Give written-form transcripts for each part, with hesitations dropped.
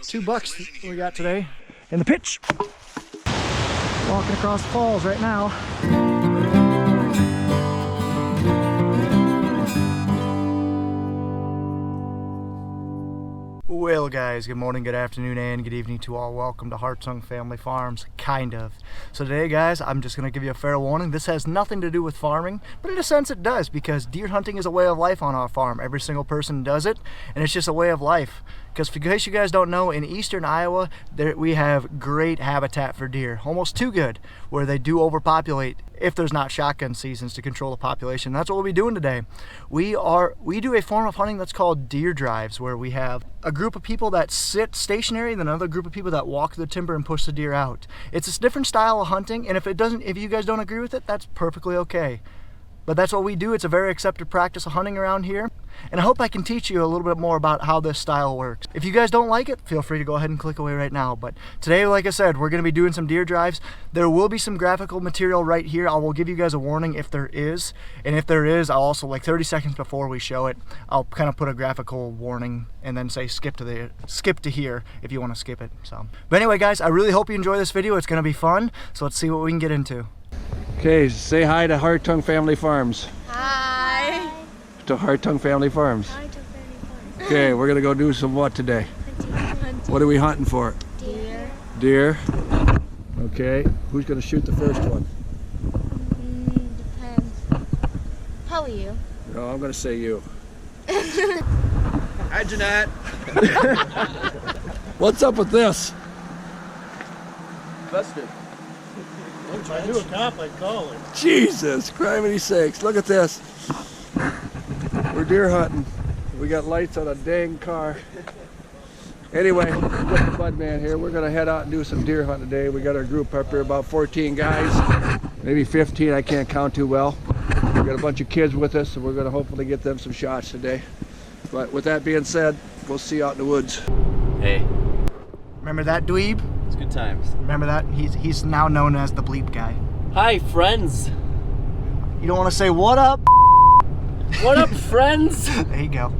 2 bucks we got today in the pitch. Walking across the falls right now. Well guys, good morning, good afternoon, and good evening to all. Welcome to Hartung Family Farms, kind of. So today guys, I'm just going to give you a fair warning. This has nothing to do with farming, but in a sense it does, because deer hunting is a way of life on our farm. Every single person does it, and it's just a way of life. Because in case you guys don't know, in eastern Iowa, we have great habitat for deer. Almost too good, where they do overpopulate if there's not shotgun seasons to control the population. That's what we'll be doing today. We do a form of hunting that's called deer drives, where we have a group of people that sit stationary and another group of people that walk the timber and push the deer out. It's a different style of hunting, and if you guys don't agree with it, that's perfectly okay. But that's what we do. It's a very accepted practice of hunting around here. And I hope I can teach you a little bit more about how this style works. If you guys don't like it, feel free to go ahead and click away right now. But today, like I said, we're going to be doing some deer drives. There will be some graphical material right here. I will give you guys a warning if there is. And if there is, I'll also, like 30 seconds before we show it, I'll kind of put a graphical warning and then say skip to here if you want to skip it. But anyway, guys, I really hope you enjoy this video. It's going to be fun. So let's see what we can get into. Okay, say hi to Hartung Family Farms. Hi. To Hartung Family Farms. Hartung Family Farms. Okay, we're gonna go do some what today? Hunting. What are we hunting for? Deer. Deer. Okay, who's gonna shoot the first one? Depends. Probably you. No, I'm gonna say you. Hi, Jeanette. What's up with this? Busted. If I knew a cop, I'd call him. Jesus, criminy sakes, look at this. We're deer hunting. We got lights on a dang car. Anyway, we've got the bud man here. We're gonna head out and do some deer hunting today. We got our group up here, about 14 guys, maybe 15, I can't count too well. We got a bunch of kids with us, and we're gonna hopefully get them some shots today. But with that being said, we'll see you out in the woods. Hey, Remember that dweeb? it's good times. Remember that? He's now known as the bleep guy. Hi, friends. You don't want to say what up? What up, friends? There you go.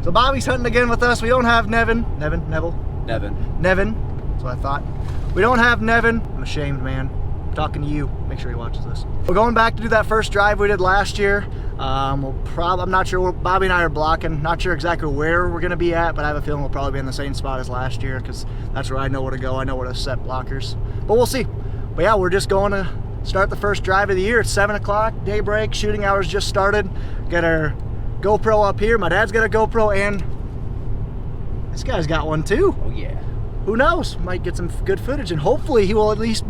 So Bobby's hunting again with us. We don't have Nevin. Nevin? That's what I thought. We don't have Nevin. I'm ashamed, man. I'm talking to you. Make sure he watches this. We're going back to do that first drive we did last year. I'm not sure where Bobby and I are blocking. Not sure exactly where we're going to be at, but I have a feeling we'll probably be in the same spot as last year, because that's where I know where to go. I know where to set blockers. But we'll see. But yeah, we're just going to start the first drive of the year. It's 7 o'clock, daybreak, shooting hours just started. Got our GoPro up here. My dad's got a GoPro, and this guy's got one too. Oh yeah. Who knows? Might get some good footage, and hopefully he will at least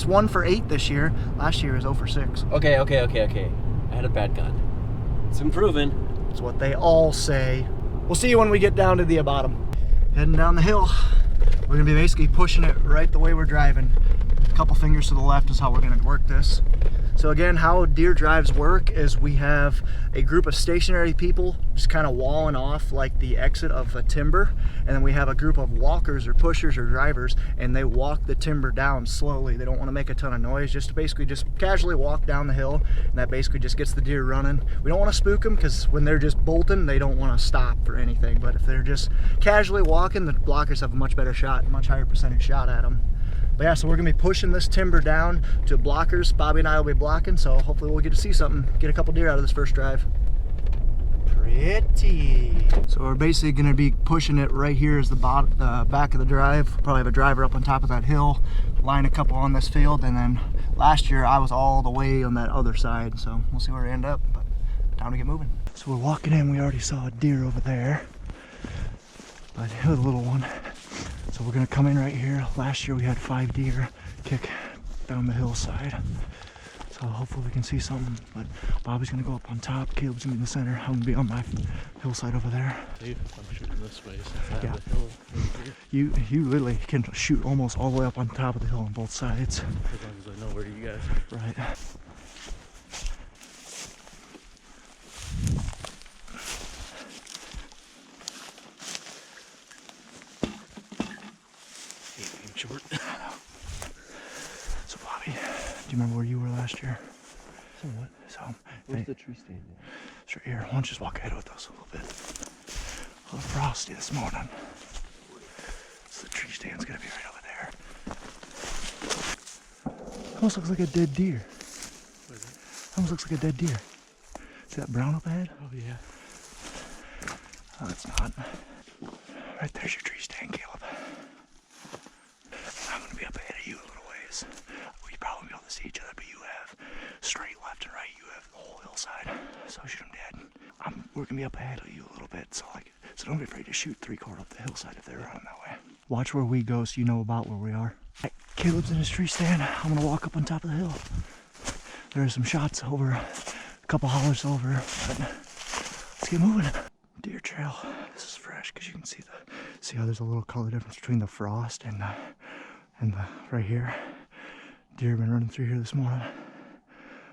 1 for 8 this year. Last year was 0 for 6. Okay. I had a bad gun. It's improving. That's what they all say. We'll see you when we get down to the bottom. Heading down the hill. We're gonna be basically pushing it right the way we're driving. A couple fingers to the left is how we're gonna work this. So again, how deer drives work is we have a group of stationary people just kind of walling off like the exit of a timber, and then we have a group of walkers or pushers or drivers, and they walk the timber down slowly. They don't want to make a ton of noise, just to basically just casually walk down the hill, and that basically just gets the deer running. We don't want to spook them, because when they're just bolting, they don't want to stop for anything, but if they're just casually walking, the blockers have a much better shot, much higher percentage shot at them. But yeah, so we're gonna be pushing this timber down to blockers. Bobby and I will be blocking, so hopefully we'll get to see something, get a couple deer out of this first drive. Pretty. So we're basically gonna be pushing it right here as the back of the drive. Probably have a driver up on top of that hill, line a couple on this field, and then last year I was all the way on that other side, so we'll see where we end up, but time to get moving. So we're walking in, we already saw a deer over there, but it was a little one. So we're gonna come in right here. Last year we had 5 deer kick down the hillside. So hopefully we can see something, but Bobby's gonna go up on top, Caleb's gonna be in the center, I'm gonna be on my hillside over there. I'm shooting this way, so Yeah. the hill right here. You literally can shoot almost all the way up on top of the hill on both sides. As long as I know where you guys are. Right. Short. So Bobby, do you remember where you were last year? Somewhat. So, Where's the tree stand? it's right here. Why don't you just walk ahead with us a little bit? A little frosty this morning. stand's gonna be right over there. Almost looks like a dead deer. What is it? Almost looks like a dead deer. See that brown up ahead? Oh, yeah. Oh, it's not. Right there's your tree stand, Caleb. I'm gonna be up ahead of you a little ways. We probably won't be able to see each other, but you have straight left and right. You have the whole hillside. So shoot them dead. We're gonna be up ahead of you a little bit, so don't be afraid to shoot 3/4 up the hillside if they're running that way. Watch where we go so you know about where we are. Right, Caleb's in his tree stand. I'm gonna walk up on top of the hill. There are some shots over, a couple hollers over, but let's get moving. Deer trail. This is fresh because you can see how there's a little color difference between the frost and the right here. Deer have been running through here this morning.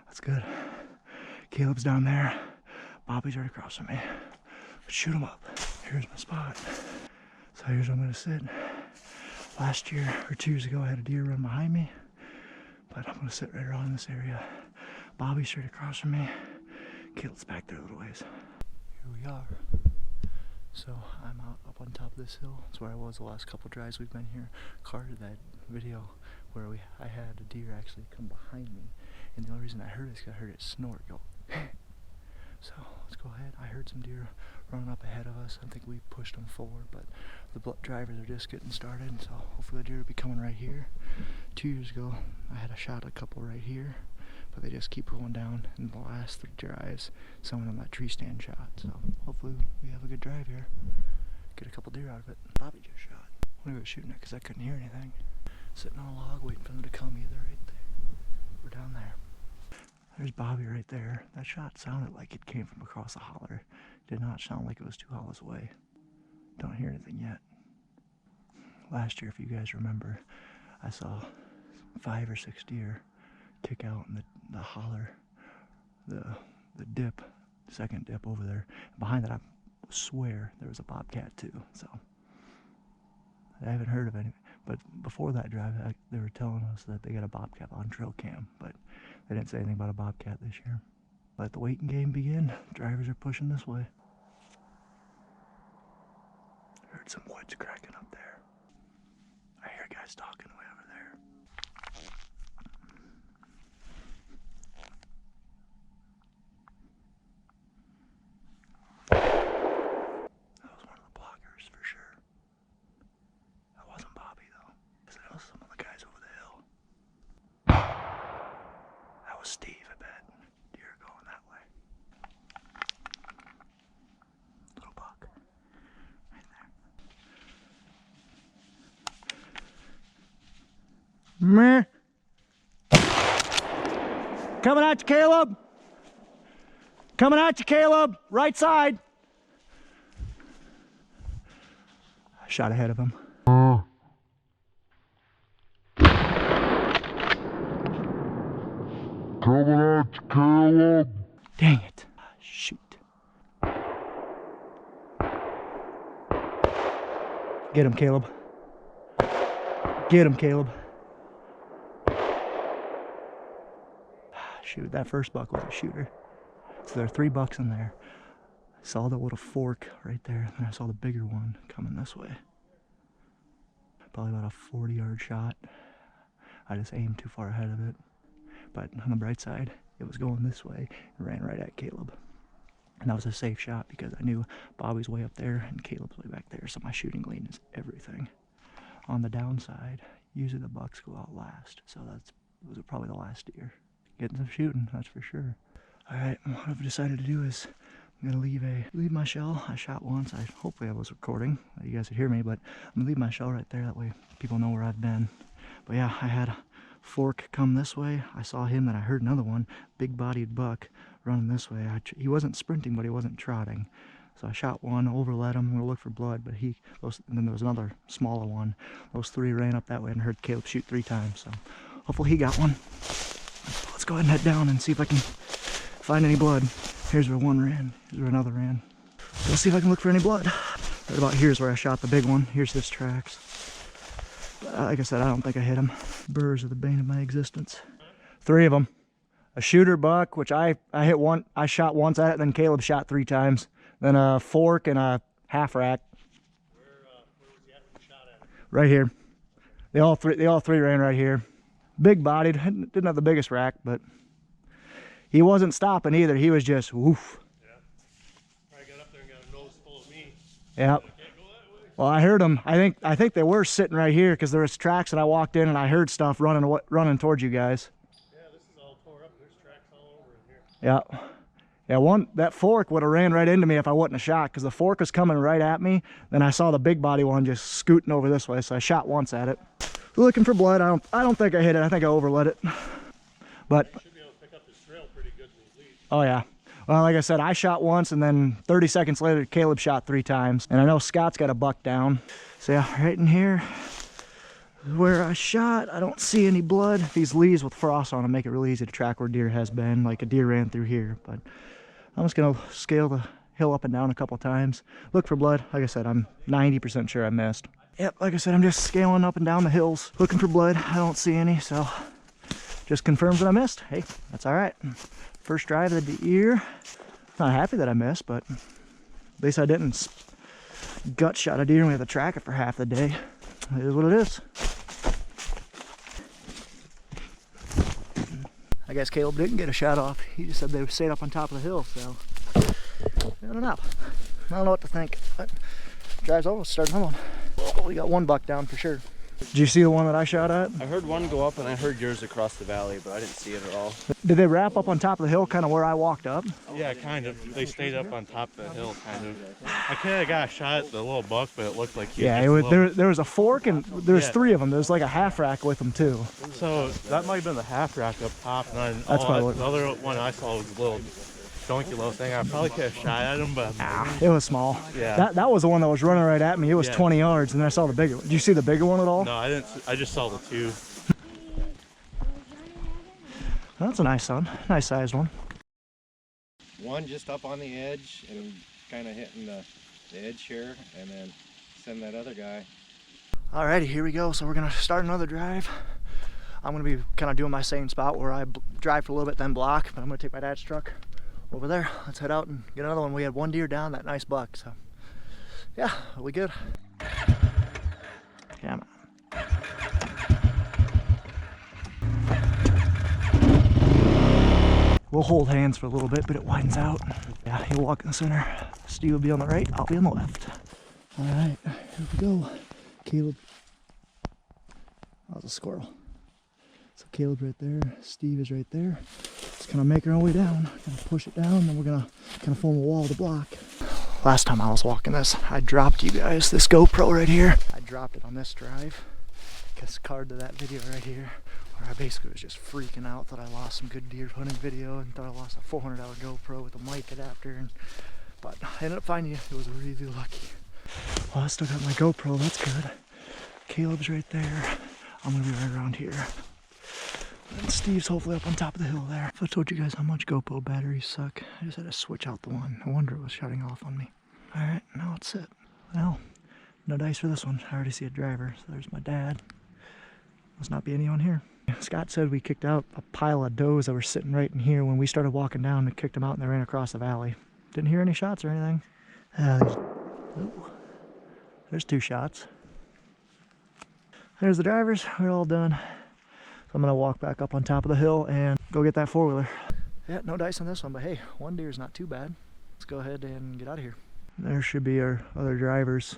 That's good. Caleb's down there. Bobby's right across from me. Let's shoot him up. Here's my spot. So here's where I'm gonna sit. Last year or 2 years ago, I had a deer run behind me, but I'm gonna sit right around this area. Bobby's straight across from me. Caleb's back there a little ways. Here we are. So I'm out up on top of this hill. That's where I was the last couple drives we've been here. Carter, that video where I had a deer actually come behind me, and the only reason I heard it is because I heard it snort, go. So let's go ahead. I heard some deer running up ahead of us. I think we pushed them forward, but the drivers are just getting started, so hopefully the deer will be coming right here. 2 years ago, I had shot a couple right here, but they just keep going down in the last 3 drives. Some of them that tree stand shot, so hopefully we have a good drive here. Get a couple deer out of it. Bobby just shot. I'm gonna go shooting it because I couldn't hear anything. Sitting on a log waiting for them to come either right there. We're down there. There's Bobby right there. That shot sounded like it came from across the holler. Did not sound like it was 2 hollers away. Don't hear anything yet. Last year, if you guys remember, I saw 5 or 6 deer kick out in the holler, the dip, second dip over there. Behind that, I swear there was a bobcat too. So I haven't heard of any. But before that drive, they were telling us that they got a bobcat on trail cam, but they didn't say anything about a bobcat this year. Let the waiting game begin. Drivers are pushing this way. Heard some woods cracking up there. I hear guys talking way over there. That was one of the blockers for sure. That wasn't Bobby though. Because I know some of the guys over the hill. That was Steve, I bet. Deer going that way. Little buck. Right there. Meh. Coming at you, Caleb. Coming at you, Caleb. Right side. Shot ahead of him. Coming at you, Caleb. Dang it. Shoot. Get him, Caleb. Get him, Caleb. Shoot, that first buck was a shooter. So there are 3 bucks in there. I saw the little fork right there, and I saw the bigger one coming this way. Probably about a 40-yard shot. I just aimed too far ahead of it. But on the bright side, it was going this way and ran right at Caleb. And that was a safe shot because I knew Bobby's way up there and Caleb's way back there, so my shooting lean is everything. On the downside, usually the bucks go out last, so those are probably the last deer. Getting some shooting, that's for sure. Alright, what I've decided to do is I'm gonna leave my shell. I shot once. Hopefully I was recording. You guys could hear me, but I'm gonna leave my shell right there. That way people know where I've been. But yeah, I had a fork come this way. I saw him, then I heard another one, big-bodied buck running this way. He wasn't sprinting, but he wasn't trotting. So I shot one, overlet him. I'm gonna look for blood, but and then there was another smaller one. Those 3 ran up that way and heard Caleb shoot 3 times. So hopefully he got one. Let's go ahead and head down and see if I can find any blood. Here's where one ran. Here's where another ran. Let's see if I can look for any blood. Right about here's where I shot the big one. Here's his tracks. But like I said, I don't think I hit him. Burrs are the bane of my existence. 3 of them. A shooter buck, which I hit one. I shot once at it, then Caleb shot 3 times. Then a fork and a half rack. Where was the other shot at? Right here. They all three ran right here. Big bodied, didn't have the biggest rack, but he wasn't stopping either. He was just woof. Yeah. Probably got up there and got a nose full of me. Yep. Well, I heard them. I think they were sitting right here because there was tracks, and I walked in and I heard stuff running towards you guys. Yeah, this is all tore up. There's tracks all over in here. Yeah. Yeah, that fork would have ran right into me if I wasn't a shot, because the fork was coming right at me. Then I saw the big body one just scooting over this way, so I shot once at it. Looking for blood. I don't think I hit it. I think I overlet it. But You should be able to pick up this trail pretty good in these leads. oh yeah. Well, like I said, I shot once, and then 30 seconds later, Caleb shot 3 times. And I know Scott's got a buck down. So yeah, right in here is where I shot. I don't see any blood. These leaves with frost on them make it really easy to track where deer has been. Like a deer ran through here. But I'm just gonna scale the hill up and down a couple times. Look for blood. Like I said, I'm 90% sure I missed. Yep, like I said, I'm just scaling up and down the hills, looking for blood. I don't see any, so just confirms that I missed. Hey, that's all right. First drive of the year. Not happy that I missed, but at least I didn't gut shot a deer and we had to track it for half the day. It is what it is. I guess Caleb didn't get a shot off. He just said they stayed up on top of the hill, so I don't know. I don't know what to think. But drive's over, let's start another one. Oh, we got one buck down for sure. Did you see the one that I shot at? I heard one go up and I heard yours across the valley, but I didn't see it at all. Did they wrap up on top of the hill, kind of where I walked up? Yeah, kind of. They stayed up on top of the hill, kind of. I kind of got a shot at the little buck, but it looked like he Yeah, there was a fork, and there's 3 of them. There's like a half rack with them too. So that might have been the half rack up top, and then That's probably the other one I saw was a little donkey low thing. I probably could have shot at him, but It was small. Yeah. That was the one that was running right at me. It was 20 yards, and then I saw the bigger one. Did you see the bigger one at all? no, I didn't. I just saw the 2. That's a nice one. Nice sized one. One just up on the edge and kind of hitting the edge here, and then send that other guy. Alrighty, here we go. So we're gonna start another drive. I'm gonna be kind of doing my same spot where I drive for a little bit, then block. But I'm gonna take my dad's truck over there. Let's head out and get another one. We had 1 deer down, that nice buck. So yeah, are we good? Come on. We'll hold hands for a little bit, but it widens out. Yeah, he'll walk in the center. Steve will be on the right, I'll be on the left. All right, here we go. Caleb. That was a squirrel. So Caleb's right there, Steve is right there. Just kind of make our way down. Gonna push it down, then we're gonna kind of form a wall to block. Last time I was walking this, I dropped you guys this GoPro right here. I dropped it on this drive. Card to that video right here, where I basically was just freaking out, thought I lost some good deer hunting video and thought I lost a $400 GoPro with a mic adapter, but I ended up finding it. It was really lucky. Well, I still got my GoPro, that's good. Caleb's right there. I'm gonna be right around here. And Steve's hopefully up on top of the hill there. So I told you guys how much GoPro batteries suck. I just had to switch out the one. No wonder it was shutting off on me. All right, now it's set. Well, no dice for this one. I already see a driver. So there's my dad. Must not be anyone here. Scott said we kicked out a pile of does that were sitting right in here when we started walking down. We kicked them out and they ran across the valley. Didn't hear any shots or anything. There's 2 shots. There's the drivers. We're all done. So I'm gonna walk back up on top of the hill and go get that 4-wheeler. Yeah, no dice on this one, but hey, 1 deer is not too bad. Let's go ahead and get out of here. There should be our other drivers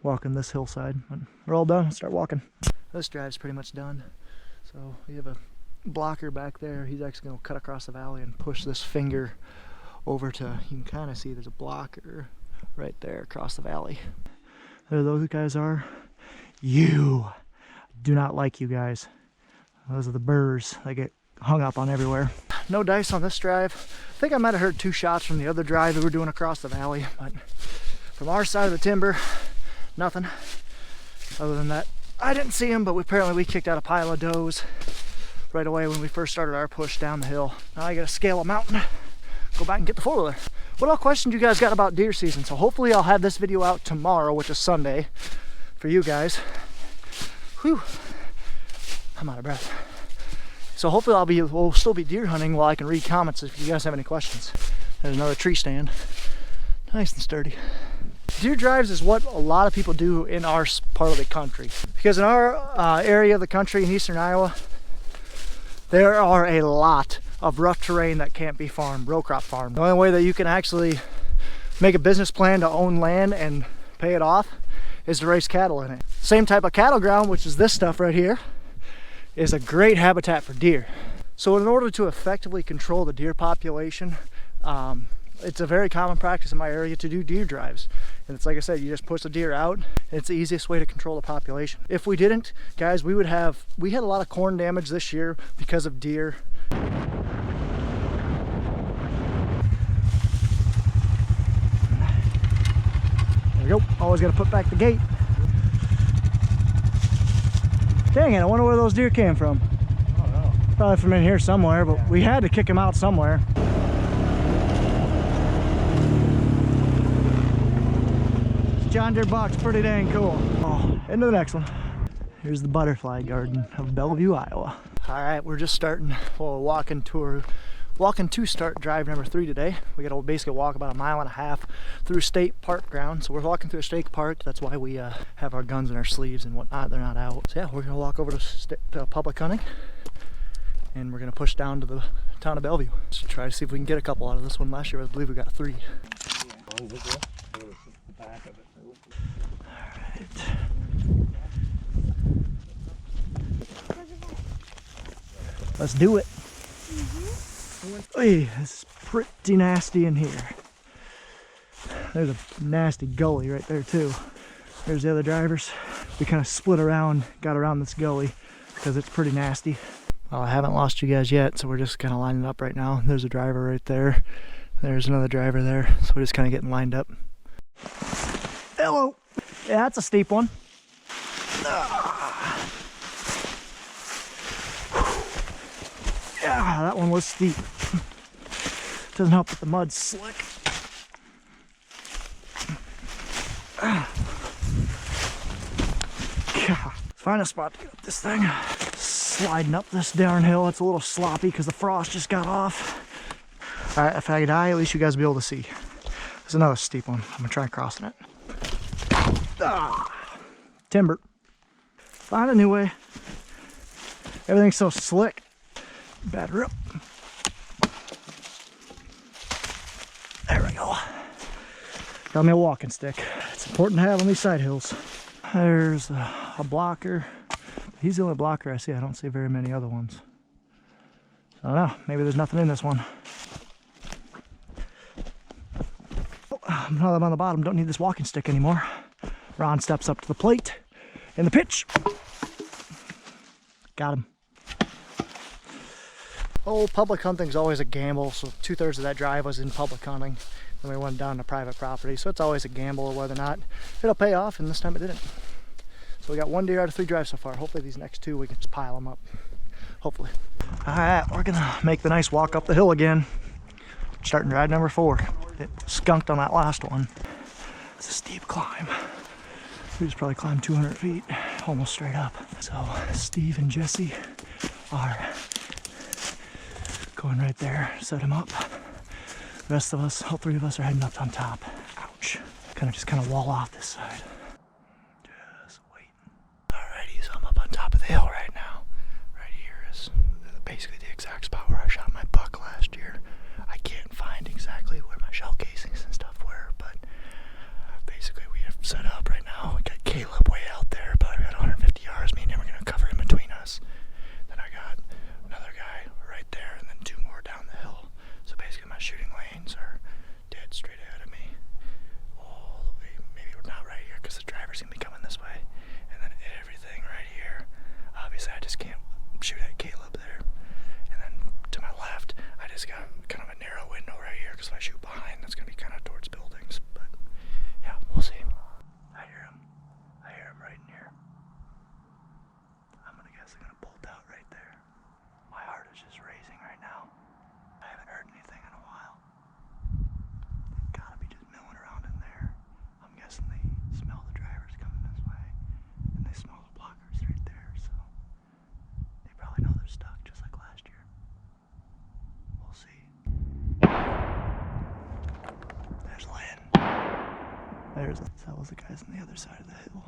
walking this hillside. But we're all done. Let's start walking. This drive's pretty much done. So we have a blocker back there. He's actually gonna cut across the valley and push this finger over to, you can kind of see there's a blocker right there across the valley. There those guys are. You do not like you guys. Those are the burrs. They get hung up on everywhere. No dice on this drive. I think I might have heard 2 shots from the other drive that we're doing across the valley, but from our side of the timber, nothing. Other than that, I didn't see him, but apparently we kicked out a pile of does right away when we first started our push down the hill. Now I gotta scale a mountain, go back and get the 4-wheeler. What all questions you guys got about deer season? So hopefully I'll have this video out tomorrow, which is Sunday, for you guys. Whew, I'm out of breath. So hopefully we'll still be deer hunting while I can read comments if you guys have any questions. There's another tree stand, nice and sturdy. Deer drives is what a lot of people do in our part of the country. Because in our area of the country in eastern Iowa, there are a lot of rough terrain that can't be farmed, row crop farmed. The only way that you can actually make a business plan to own land and pay it off is to raise cattle in it. Same type of cattle ground, which is this stuff right here, is a great habitat for deer. So in order to effectively control the deer population, it's a very common practice in my area to do deer drives. And it's like I said, you just push the deer out, and it's the easiest way to control the population. If we didn't, guys, we had a lot of corn damage this year because of deer. There we go. Always got to put back the gate. Dang it, I wonder where those deer came from. I don't know. Probably from in here somewhere, but we had to kick them out somewhere. John Deere box, pretty dang cool. Oh, into the next one. Here's the butterfly garden of Bellevue, Iowa. All right, we're just starting, well, walking to start drive number 3 today. We got to basically walk about 1.5 miles through state park ground. So we're walking through a state park. That's why we have our guns in our sleeves and whatnot. They're not out. So yeah, we're gonna walk over to public hunting, and we're gonna push down to the town of Bellevue. Let's try to see if we can get a couple out of this one. Last year I believe we got 3. Let's do it. Hey, this is pretty nasty in here. There's a nasty gully right there too. There's the other drivers. We kind of split around, got around this gully because it's pretty nasty. Well, I haven't lost you guys yet, so we're just kind of lining up right now. There's a driver right there. There's another driver there. So we're just kind of getting lined up. Hello. Yeah, that's a steep one. Yeah, that one was steep. Doesn't help that the mud's slick. Find a spot to get up this thing. Sliding up this downhill. It's a little sloppy because the frost just got off. All right, if I die, at least you guys will be able to see. There's another steep one. I'm gonna try crossing it. Timber. Find a new way. Everything's so slick. Batter up. There we go. Got me a walking stick. It's important to have on these side hills. There's a blocker. He's the only blocker I see. I don't see very many other ones. I don't know. Maybe there's nothing in this one. Oh, now that I'm on the bottom, don't need this walking stick anymore. Ron steps up to the plate in the pitch. Got him. Oh, public hunting's always a gamble. So 2/3 of that drive was in public hunting. Then we went down to private property. So it's always a gamble of whether or not it'll pay off, and this time it didn't. So we got 1 deer out of 3 drives so far. Hopefully these next 2 we can just pile them up. Hopefully. All right, we're gonna make the nice walk up the hill again. Starting drive number 4. It skunked on that last one. It's a steep climb. We just probably climbed 200 feet, almost straight up. So Steve and Jesse are going right there, set him up. The rest of us, all 3 of us, are heading up on top. Ouch. Kind of wall off this side. Just waiting. Alrighty, so I'm up on top of the hill right now. Right here is basically the exact spot where I shot my buck last year. I can't find exactly where my shell casings and stuff were, but basically we have set up right now. We got Caleb way out there, but we got 150 yards. Me and him are gonna cover in between us. Then I got another guy right there, and then 2 more down the hill. So basically my shooting lanes are dead straight ahead of me. All the way, maybe we're not right here because the driver's gonna be coming this way. And then everything right here. Obviously I just can't shoot at Caleb there. And then to my left, I just got kind of a narrow window right here because if I shoot behind, that's gonna be there's that was the guys on the other side of the hill.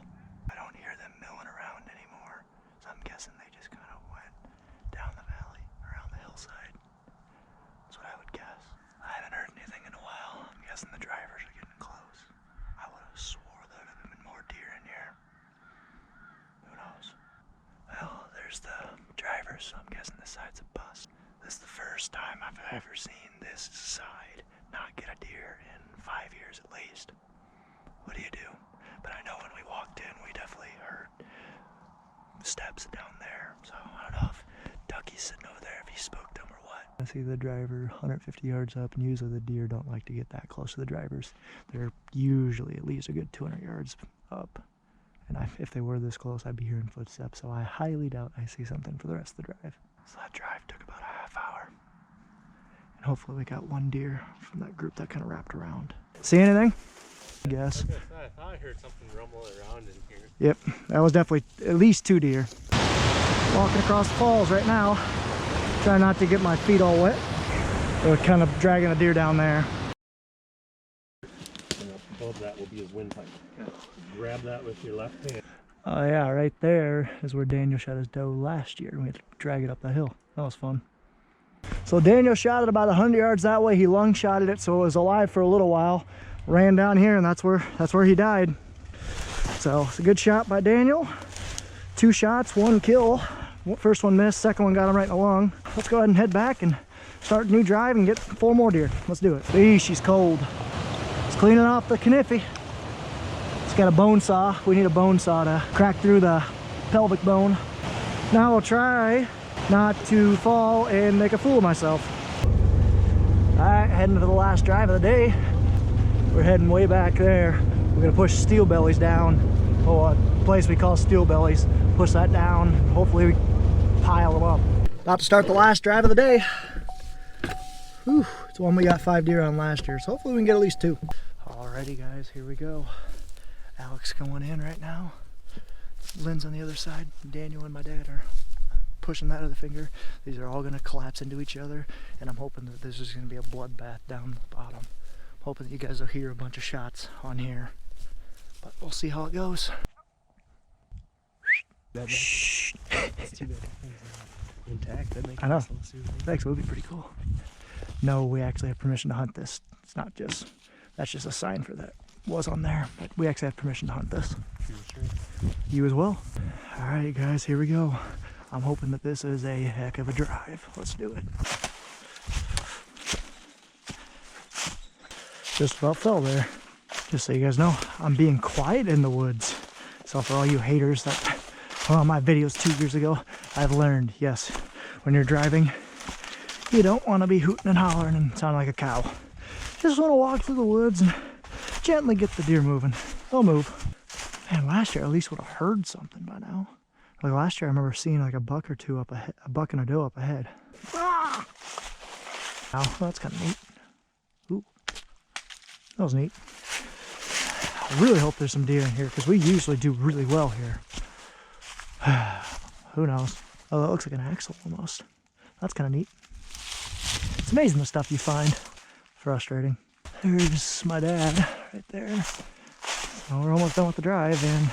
I don't hear them milling around anymore, so I'm guessing they just kind of went down the valley, around the hillside. That's what I would guess. I haven't heard anything in a while. I'm guessing the drivers are getting close. I would have swore there would have been more deer in here. Who knows? Well, there's the drivers, so I'm guessing this side's a bust. This is the first time I've ever seen this side not get a deer in 5 years at least. What do you do? But I know when we walked in, we definitely heard steps down there. So I don't know if Ducky's sitting over there, if he spooked them or what. I see the driver 150 yards up, and usually the deer don't like to get that close to the drivers. They're usually at least a good 200 yards up. And if they were this close, I'd be hearing footsteps. So I highly doubt I see something for the rest of the drive. So that drive took about a half hour. And hopefully we got one deer from that group that kind of wrapped around. See anything? I guess. I thought I heard something rumbling around in here. Yep, that was definitely at least 2 deer. Walking across the falls right now. Trying not to get my feet all wet. We're kind of dragging a deer down there. Above that will be his windpipe. Grab that with your left hand. Oh yeah, right there is where Daniel shot his doe last year. We had to drag it up the hill. That was fun. So Daniel shot it about 100 yards that way. He lung shotted it, so it was alive for a little while. Ran down here, and that's where he died. So it's a good shot by Daniel. 2 shots, 1 kill. First one missed, second one got him right in the lung. Let's go ahead and head back and start a new drive and get 4 more deer. Let's do it. Eesh, she's cold. It's cleaning off the kniffy. It's got a bone saw. We need a bone saw to crack through the pelvic bone. Now I'll try not to fall and make a fool of myself. All right, heading to the last drive of the day. We're heading way back there. We're gonna push steel bellies down. Oh, a place we call steel bellies. Push that down. Hopefully we pile them up. About to start the last drive of the day. Whew, it's one we got 5 deer on last year, so hopefully we can get at least 2. Alrighty guys, here we go. Alex going in right now. Lynn's on the other side. Daniel and my dad are pushing that other finger. These are all gonna collapse into each other, and I'm hoping that this is gonna be a bloodbath down the bottom. I'm hoping that you guys will hear a bunch of shots on here, but we'll see how it goes. Shh. It's too bad intact. That makes I know. it so soothing. That actually would be pretty cool. No, we actually have permission to hunt this. It's not just, that's just a sign for that was on there, but we actually have permission to hunt this. You as well. All right, guys, here we go. I'm hoping that this is a heck of a drive. Let's do it. Just about fell there. Just so you guys know, I'm being quiet in the woods. So for all you haters that saw my videos 2 years ago, I've learned, yes, when you're driving, you don't want to be hooting and hollering and sounding like a cow. Just want to walk through the woods and gently get the deer moving. They'll move. Man, last year I at least would have heard something by now. Like last year I remember seeing like a buck or 2 up ahead, a buck and a doe up ahead. Ah! Oh, that's kind of neat. Ooh, that was neat. I really hope there's some deer in here because we usually do really well here. Who knows? Oh, that looks like an axle almost. That's kind of neat. It's amazing the stuff you find. Frustrating. There's my dad right there. So we're almost done with the drive and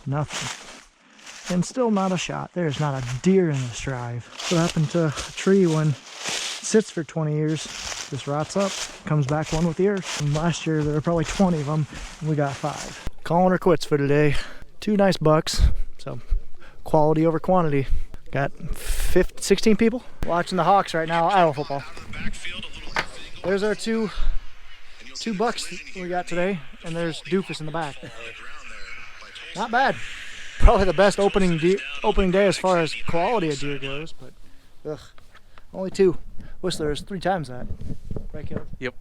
nothing. And still not a shot. There's not a deer in this drive. What happened to a tree when it sits for 20 years? Just rots up, comes back one with the earth. And last year there were probably 20 of them, and we got 5. Calling her quits for today. 2 nice bucks, so quality over quantity. Got 16 people watching the Hawks right now. Iowa football. There's our two bucks we got today, and there's Doofus in the back. Not bad. Probably the best opening day as far as quality of deer goes, but ugh, only 2. Whistler is 3 times that. Right, Caleb? Yep.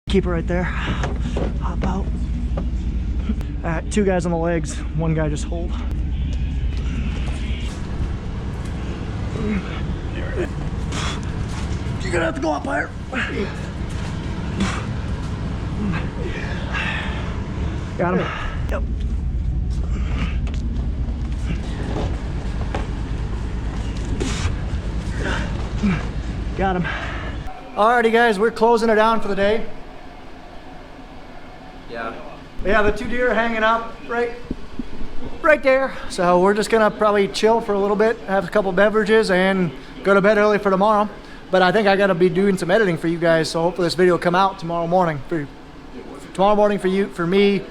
Keep it right there. Hop out. 2 guys on the legs. 1 guy just hold. You're gonna have to go up higher. Got him. Yep. Got him. Alrighty guys, we're closing it down for the day. Yeah. Yeah, the 2 deer are hanging up right there. So we're just gonna probably chill for a little bit, have a couple beverages, and go to bed early for tomorrow. But I think I gotta be doing some editing for you guys, so hopefully this video will come out tomorrow morning for you. Tomorrow morning for you, for me,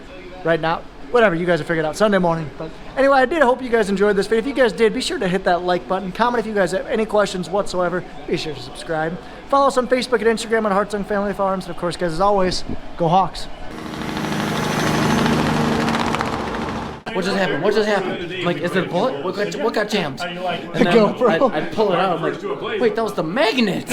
right now. Whatever, you guys have figured out, Sunday morning. But anyway, I did hope you guys enjoyed this video. If you guys did, be sure to hit that like button. Comment if you guys have any questions whatsoever. Be sure to subscribe. Follow us on Facebook and Instagram at Hartung Family Farms. And of course, guys, as always, go Hawks. What just happened? What just happened? I'm like, is it a bullet? What got jammed? And then GoPro. I pull it out. I'm like, wait, that was the magnet.